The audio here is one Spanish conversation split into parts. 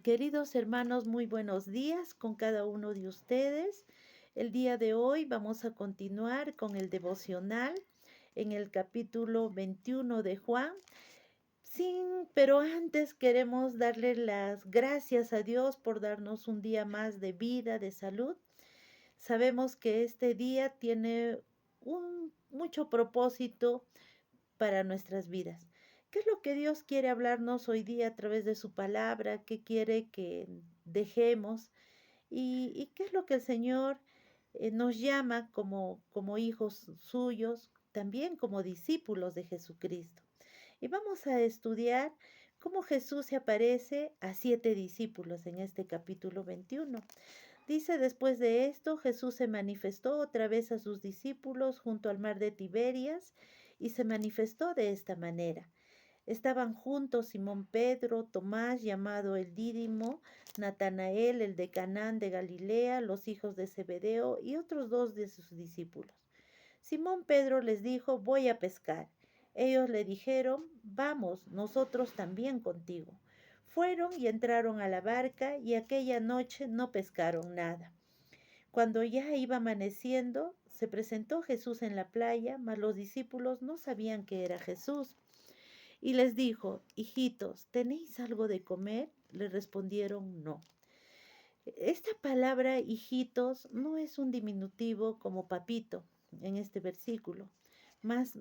Queridos hermanos, muy buenos días con cada uno de ustedes. El día de hoy vamos a continuar con el devocional en el capítulo 21 de Juan. Pero antes queremos darle las gracias a Dios por darnos un día más de vida, de salud. Sabemos que este día tiene mucho propósito para nuestras vidas. ¿Qué es lo que Dios quiere hablarnos hoy día a través de su palabra? ¿Qué quiere que dejemos? ¿Y qué es lo que el Señor nos llama como hijos suyos, también como discípulos de Jesucristo? Y vamos a estudiar cómo Jesús se aparece a 7 discípulos en este capítulo 21. Dice, después de esto, Jesús se manifestó otra vez a sus discípulos junto al mar de Tiberias y se manifestó de esta manera. Estaban juntos Simón Pedro, Tomás, llamado el Dídimo, Natanael, el de Canaán de Galilea, los hijos de Zebedeo y otros dos de sus discípulos. Simón Pedro les dijo, voy a pescar. Ellos le dijeron, vamos, nosotros también contigo. Fueron y entraron a la barca y aquella noche no pescaron nada. Cuando ya iba amaneciendo, se presentó Jesús en la playa, mas los discípulos no sabían que era Jesús. Y les dijo, hijitos, ¿tenéis algo de comer? Le respondieron, no. Esta palabra hijitos no es un diminutivo como papito en este versículo. Más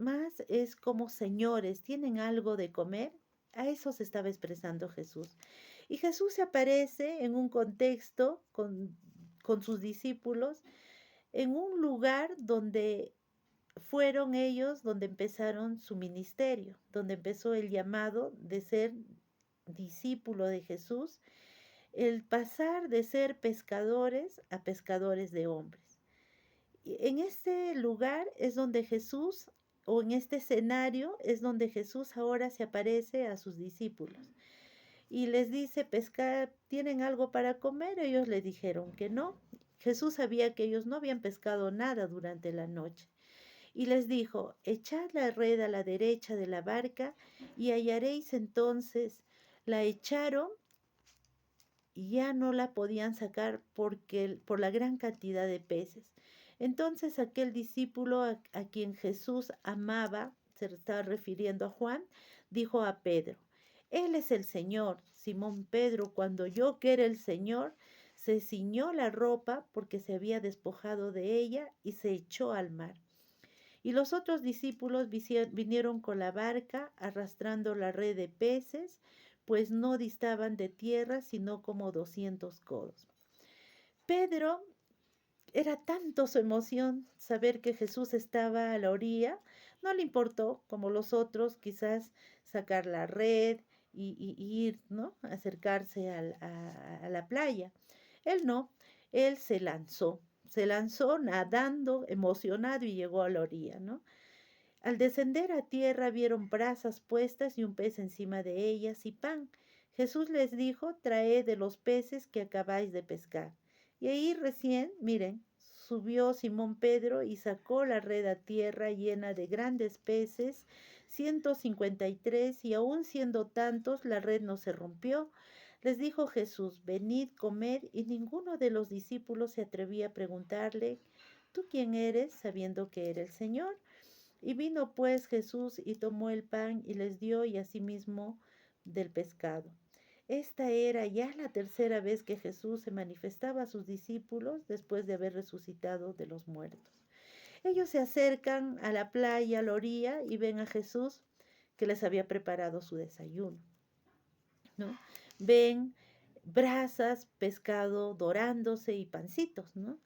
es como señores, ¿tienen algo de comer? A eso se estaba expresando Jesús. Y Jesús se aparece en un contexto con sus discípulos, en un lugar donde fueron ellos, donde empezaron su ministerio, donde empezó el llamado de ser discípulo de Jesús, el pasar de ser pescadores a pescadores de hombres. En este lugar es donde Jesús, o en este escenario, es donde Jesús ahora se aparece a sus discípulos y les dice, pescar, ¿tienen algo para comer? Ellos le dijeron que no. Jesús sabía que ellos no habían pescado nada durante la noche. Y les dijo, echad la red a la derecha de la barca y hallaréis entonces. La echaron y ya no la podían sacar por la gran cantidad de peces. Entonces aquel discípulo a quien Jesús amaba, se estaba refiriendo a Juan, dijo a Pedro, Él es el Señor. Simón Pedro, cuando oyó que era el Señor, se ciñó la ropa porque se había despojado de ella y se echó al mar. Y los otros discípulos vinieron con la barca arrastrando la red de peces, pues no distaban de tierra sino como 200 codos. Pedro, era tanto su emoción saber que Jesús estaba a la orilla, no le importó, como los otros, quizás sacar la red y ir, ¿no? Acercarse a la playa. Él no, él se lanzó nadando, emocionado y llegó a la orilla, ¿no? Al descender a tierra vieron brasas puestas y un pez encima de ellas y pan. Jesús les dijo, traed de los peces que acabáis de pescar. Y ahí recién, miren, subió Simón Pedro y sacó la red a tierra llena de grandes peces, 153, y aun siendo tantos, la red no se rompió. Les dijo Jesús, venid, comed, y ninguno de los discípulos se atrevía a preguntarle, ¿tú quién eres? Sabiendo que era el Señor. Y vino pues Jesús y tomó el pan y les dio y asimismo del pescado. Esta era ya la tercera vez que Jesús se manifestaba a sus discípulos después de haber resucitado de los muertos. Ellos se acercan a la playa, a la orilla, y ven a Jesús que les había preparado su desayuno, ¿no? Ven brasas, pescado dorándose y pancitos, ¿no?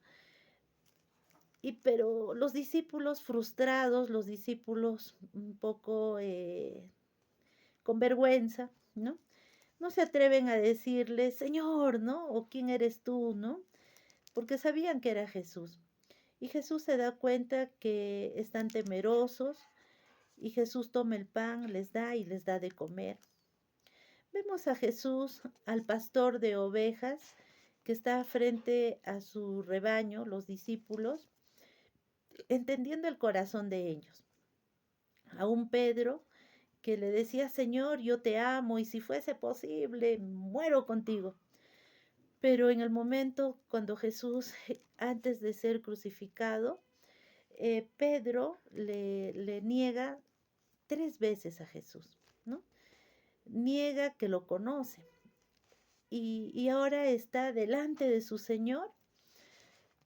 Pero los discípulos frustrados, los discípulos un poco con vergüenza, ¿no? No se atreven a decirle, Señor, ¿no? O ¿quién eres tú, ¿no? Porque sabían que era Jesús. Y Jesús se da cuenta que están temerosos y Jesús toma el pan, les da y les da de comer. Vemos a Jesús, al pastor de ovejas, que está frente a su rebaño, los discípulos, entendiendo el corazón de ellos. A un Pedro que le decía, Señor, yo te amo y si fuese posible, muero contigo. Pero en el momento cuando Jesús, antes de ser crucificado, Pedro le niega 3 veces a Jesús, ¿no? Niega que lo conoce y ahora está delante de su Señor,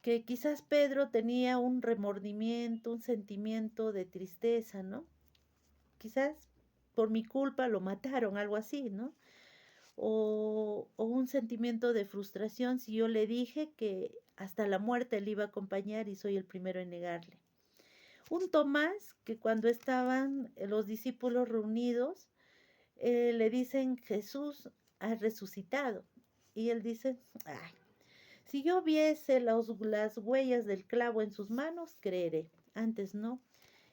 que quizás Pedro tenía un remordimiento, un sentimiento de tristeza, ¿no? Quizás por mi culpa lo mataron, algo así, ¿no? O un sentimiento de frustración si yo le dije que hasta la muerte le iba a acompañar y soy el primero en negarle. Un Tomás que cuando estaban los discípulos reunidos, le dicen, Jesús ha resucitado. Y él dice, ay, si yo viese las huellas del clavo en sus manos, creeré. Antes no.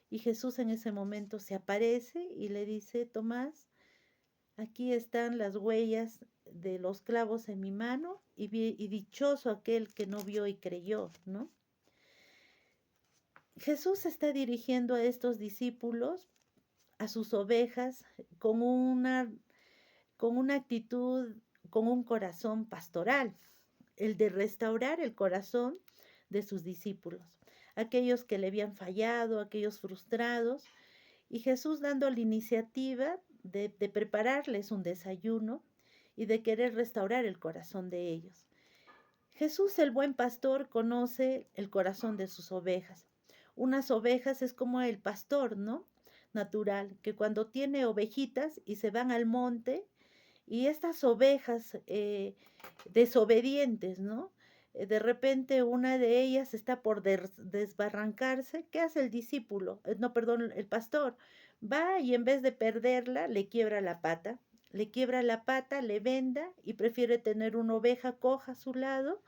Y Jesús en ese momento se aparece y le dice, Tomás, aquí están las huellas de los clavos en mi mano y dichoso aquel que no vio y creyó, ¿no? Jesús está dirigiendo a estos discípulos, a sus ovejas, con una actitud, con un corazón pastoral, el de restaurar el corazón de sus discípulos, aquellos que le habían fallado, aquellos frustrados, y Jesús dando la iniciativa de prepararles un desayuno y de querer restaurar el corazón de ellos. Jesús, el buen pastor, conoce el corazón de sus ovejas. Unas ovejas es como el pastor, ¿no? Natural, que cuando tiene ovejitas y se van al monte, y estas ovejas desobedientes, ¿no? De repente una de ellas está por desbarrancarse. ¿Qué hace el discípulo? No, perdón, el pastor. Va y en vez de perderla, le quiebra la pata. Le quiebra la pata, le venda y prefiere tener una oveja coja a su lado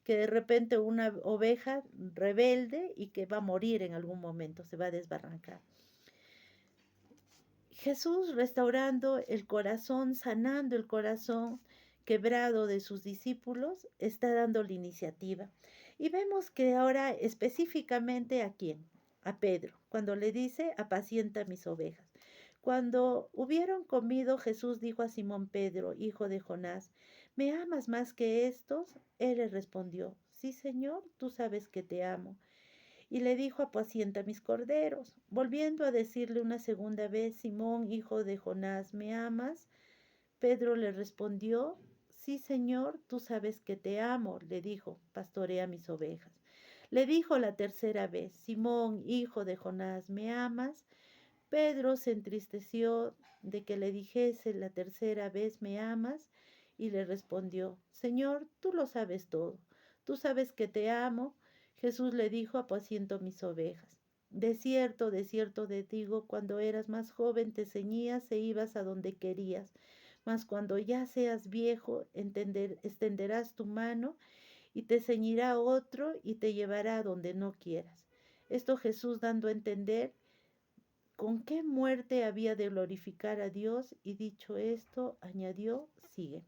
que de repente una oveja rebelde y que va a morir en algún momento, se va a desbarrancar. Jesús restaurando el corazón, sanando el corazón quebrado de sus discípulos, está dando la iniciativa. Y vemos que ahora específicamente a quién, a Pedro, cuando le dice, apacienta mis ovejas. Cuando hubieron comido, Jesús dijo a Simón Pedro, hijo de Jonás, ¿me amas más que estos? Él le respondió, sí, Señor, tú sabes que te amo. Y le dijo, apacienta mis corderos. Volviendo a decirle una segunda vez, Simón, hijo de Jonás, ¿me amas? Pedro le respondió, sí, Señor, tú sabes que te amo. Le dijo, pastorea mis ovejas. Le dijo la tercera vez, Simón, hijo de Jonás, ¿me amas? Pedro se entristeció de que le dijese la tercera vez, ¿me amas? Y le respondió, Señor, tú lo sabes todo. Tú sabes que te amo. Jesús le dijo, apaciento mis ovejas. De cierto te digo, cuando eras más joven te ceñías e ibas a donde querías, mas cuando ya seas viejo extenderás tu mano y te ceñirá otro y te llevará a donde no quieras. Esto Jesús dando a entender con qué muerte había de glorificar a Dios, y dicho esto, añadió, sigue.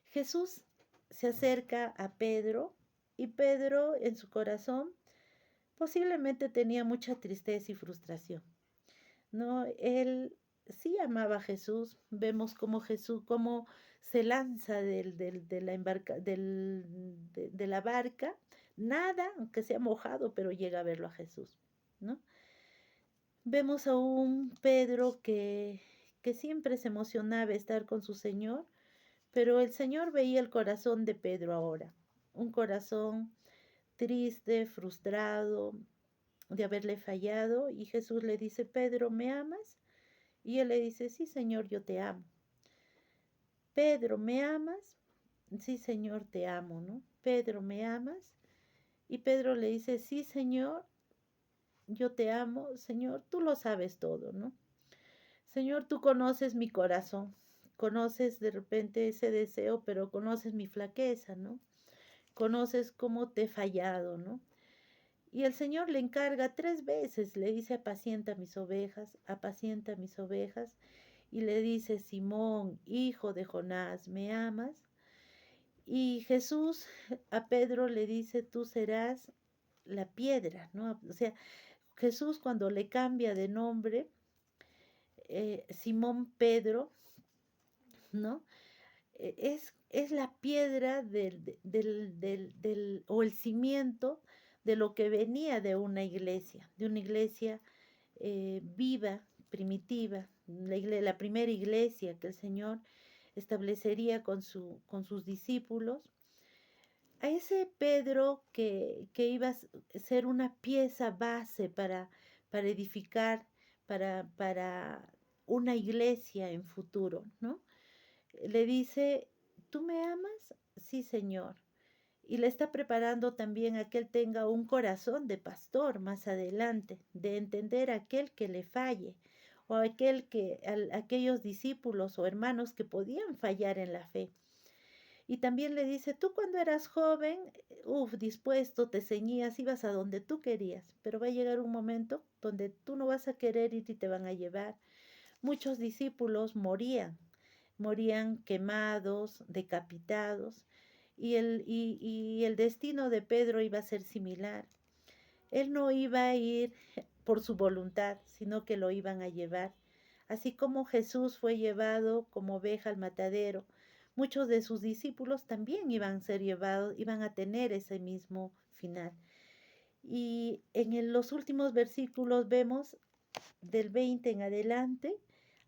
Jesús se acerca a Pedro y Pedro en su corazón posiblemente tenía mucha tristeza y frustración, ¿no? Él sí amaba a Jesús. Vemos cómo Jesús, cómo se lanza de la barca, nada, aunque sea mojado, pero llega a verlo a Jesús, ¿no? Vemos a un Pedro que siempre se emocionaba estar con su Señor, pero el Señor veía el corazón de Pedro ahora, un corazón triste, frustrado de haberle fallado, y Jesús le dice, Pedro, ¿me amas? Y él le dice, sí, Señor, yo te amo. Pedro, ¿me amas? Sí, Señor, te amo, ¿no? Pedro, ¿me amas? Y Pedro le dice, sí, Señor, yo te amo, Señor, tú lo sabes todo, ¿no? Señor, tú conoces mi corazón, conoces de repente ese deseo, pero conoces mi flaqueza, ¿no? Conoces cómo te he fallado, ¿no? Y el Señor le encarga 3 veces, le dice, apacienta mis ovejas, y le dice, Simón, hijo de Jonás, ¿me amas? Y Jesús a Pedro le dice, tú serás la piedra, ¿no? O sea, Jesús cuando le cambia de nombre, Simón Pedro, ¿no? Es la piedra o el cimiento de lo que venía de una iglesia viva, primitiva, la primera iglesia que el Señor establecería con sus discípulos. A ese Pedro que iba a ser una pieza base para edificar, para una iglesia en futuro, ¿no? Le dice, ¿tú me amas? Sí, Señor. Y le está preparando también a que él tenga un corazón de pastor más adelante, de entender a aquel que le falle, o aquellos discípulos o hermanos que podían fallar en la fe. Y también le dice, tú cuando eras joven, dispuesto, te ceñías, ibas a donde tú querías, pero va a llegar un momento donde tú no vas a querer ir y te van a llevar. Muchos discípulos morían quemados, decapitados, y el destino de Pedro iba a ser similar. Él no iba a ir por su voluntad, sino que lo iban a llevar. Así como Jesús fue llevado como oveja al matadero, muchos de sus discípulos también iban a ser llevados, iban a tener ese mismo final. Y en los últimos versículos vemos del 20 en adelante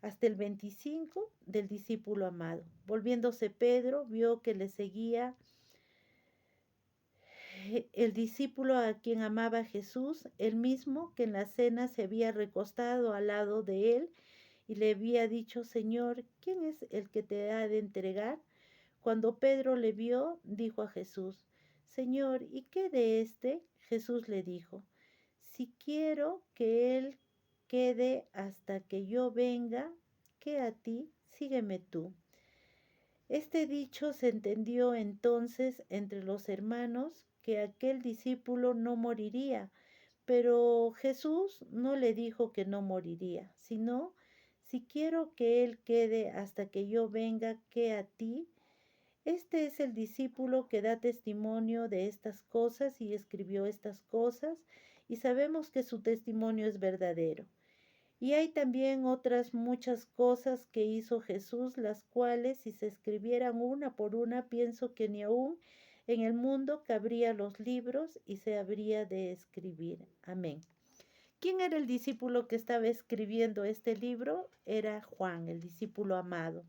hasta el 25 del discípulo amado. Volviéndose Pedro, vio que le seguía el discípulo a quien amaba Jesús, el mismo que en la cena se había recostado al lado de él y le había dicho, Señor, ¿quién es el que te ha de entregar? Cuando Pedro le vio, dijo a Jesús, Señor, ¿y qué de éste? Jesús le dijo, si quiero que él quede hasta que yo venga, que a ti, sígueme tú. Este dicho se entendió entonces entre los hermanos que aquel discípulo no moriría, pero Jesús no le dijo que no moriría, sino, si quiero que él quede hasta que yo venga, que a ti. Este es el discípulo que da testimonio de estas cosas y escribió estas cosas, y sabemos que su testimonio es verdadero. Y hay también otras muchas cosas que hizo Jesús, las cuales si se escribieran una por una, pienso que ni aún en el mundo cabría los libros y se habría de escribir. Amén. ¿Quién era el discípulo que estaba escribiendo este libro? Era Juan, el discípulo amado.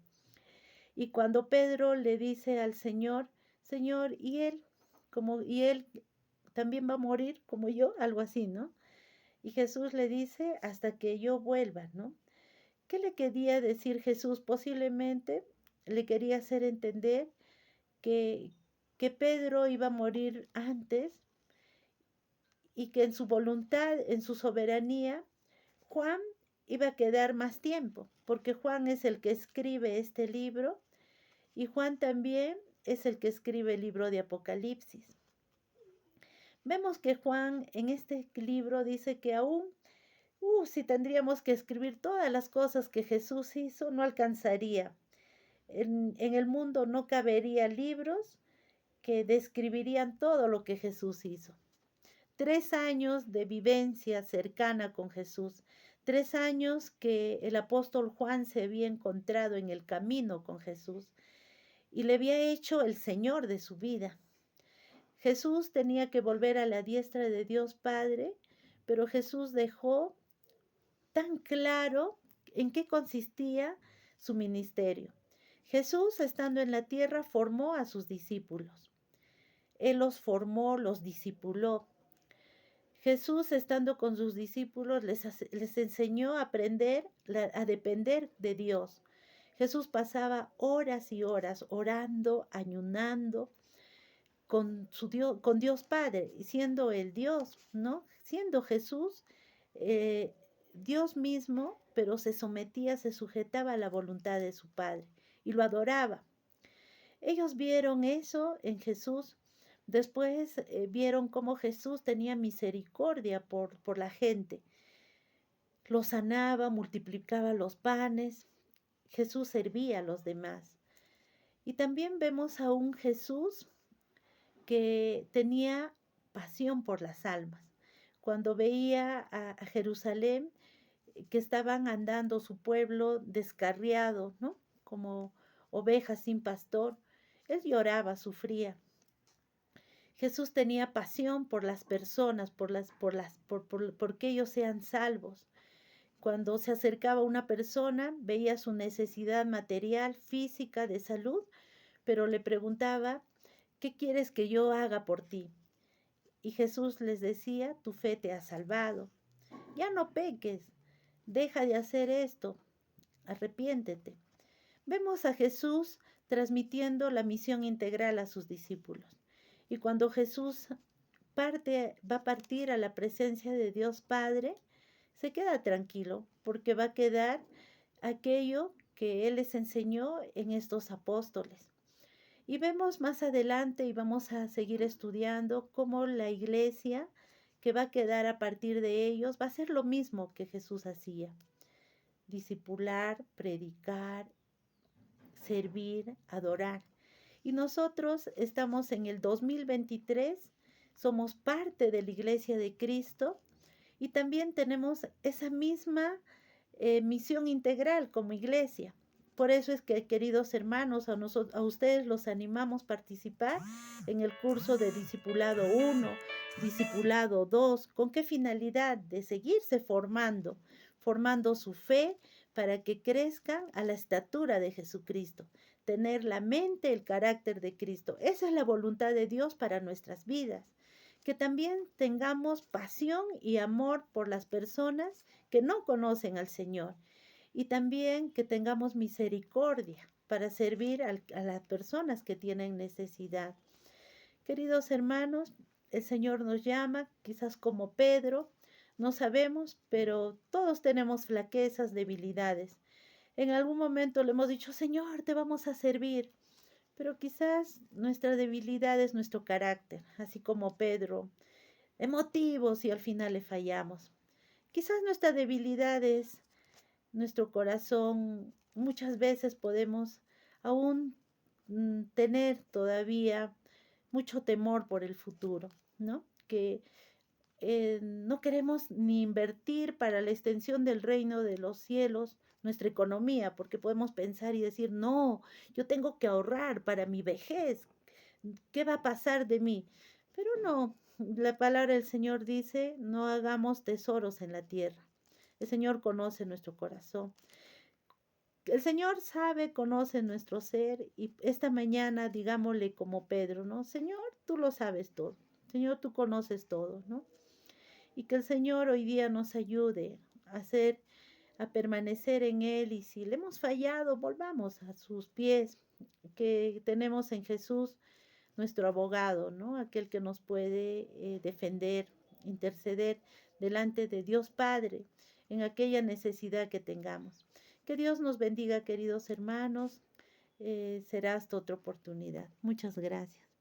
Y cuando Pedro le dice al Señor, Señor, y él también va a morir como yo, algo así, ¿no? Y Jesús le dice, hasta que yo vuelva, ¿no? ¿Qué le quería decir Jesús? Posiblemente le quería hacer entender que, que Pedro iba a morir antes y que en su voluntad, en su soberanía, Juan iba a quedar más tiempo, porque Juan es el que escribe este libro y Juan también es el que escribe el libro de Apocalipsis. Vemos que Juan en este libro dice que aún si tendríamos que escribir todas las cosas que Jesús hizo, no alcanzaría. En el mundo no cabería libros que describirían todo lo que Jesús hizo. 3 años de vivencia cercana con Jesús. 3 años que el apóstol Juan se había encontrado en el camino con Jesús y le había hecho el Señor de su vida. Jesús tenía que volver a la diestra de Dios Padre, pero Jesús dejó tan claro en qué consistía su ministerio. Jesús, estando en la tierra, formó a sus discípulos. Él los formó, los discipuló. Jesús, estando con sus discípulos, les enseñó a aprender, a depender de Dios. Jesús pasaba horas y horas orando, ayunando con Dios Padre, siendo el Dios, ¿no? Siendo Jesús Dios mismo, pero se sometía, se sujetaba a la voluntad de su Padre y lo adoraba. Ellos vieron eso en Jesús. Después vieron cómo Jesús tenía misericordia por la gente. Los sanaba, multiplicaba los panes. Jesús servía a los demás. Y también vemos a un Jesús que tenía pasión por las almas. Cuando veía a Jerusalén, que estaban andando su pueblo descarriado, ¿no? Como ovejas sin pastor. Él lloraba, sufría. Jesús tenía pasión por las personas, porque ellos sean salvos. Cuando se acercaba a una persona, veía su necesidad material, física, de salud, pero le preguntaba, ¿qué quieres que yo haga por ti? Y Jesús les decía, tu fe te ha salvado. Ya no peques, deja de hacer esto, arrepiéntete. Vemos a Jesús transmitiendo la misión integral a sus discípulos. Y cuando Jesús va a partir a la presencia de Dios Padre, se queda tranquilo porque va a quedar aquello que Él les enseñó en estos apóstoles. Y vemos más adelante y vamos a seguir estudiando cómo la iglesia que va a quedar a partir de ellos va a ser lo mismo que Jesús hacía. Discipular, predicar, servir, adorar. Y nosotros estamos en el 2023, somos parte de la Iglesia de Cristo y también tenemos esa misma misión integral como iglesia. Por eso es que, queridos hermanos, a ustedes los animamos a participar en el curso de Discipulado 1, Discipulado 2. ¿Con qué finalidad? De seguirse formando su fe para que crezcan a la estatura de Jesucristo. Tener la mente, el carácter de Cristo. Esa es la voluntad de Dios para nuestras vidas. Que también tengamos pasión y amor por las personas que no conocen al Señor. Y también que tengamos misericordia para servir a las personas que tienen necesidad. Queridos hermanos, el Señor nos llama, quizás como Pedro, no sabemos, pero todos tenemos flaquezas, debilidades. En algún momento le hemos dicho, Señor, te vamos a servir, pero quizás nuestra debilidad es nuestro carácter, así como Pedro, emotivos y al final le fallamos. Quizás nuestra debilidad es nuestro corazón. Muchas veces podemos aún tener todavía mucho temor por el futuro, ¿no? Que no queremos ni invertir para la extensión del reino de los cielos nuestra economía, porque podemos pensar y decir, no, yo tengo que ahorrar para mi vejez, ¿qué va a pasar de mí? Pero no, la palabra del Señor dice, no hagamos tesoros en la tierra. El Señor conoce nuestro corazón. El Señor sabe, conoce nuestro ser y esta mañana digámosle como Pedro, ¿no? Señor, tú lo sabes todo. Señor, tú conoces todo, ¿no? Y que el Señor hoy día nos ayude a permanecer en Él y si le hemos fallado, volvamos a sus pies, que tenemos en Jesús nuestro abogado, ¿no? Aquel que nos puede defender, interceder delante de Dios Padre en aquella necesidad que tengamos. Que Dios nos bendiga, queridos hermanos. Será hasta otra oportunidad. Muchas gracias.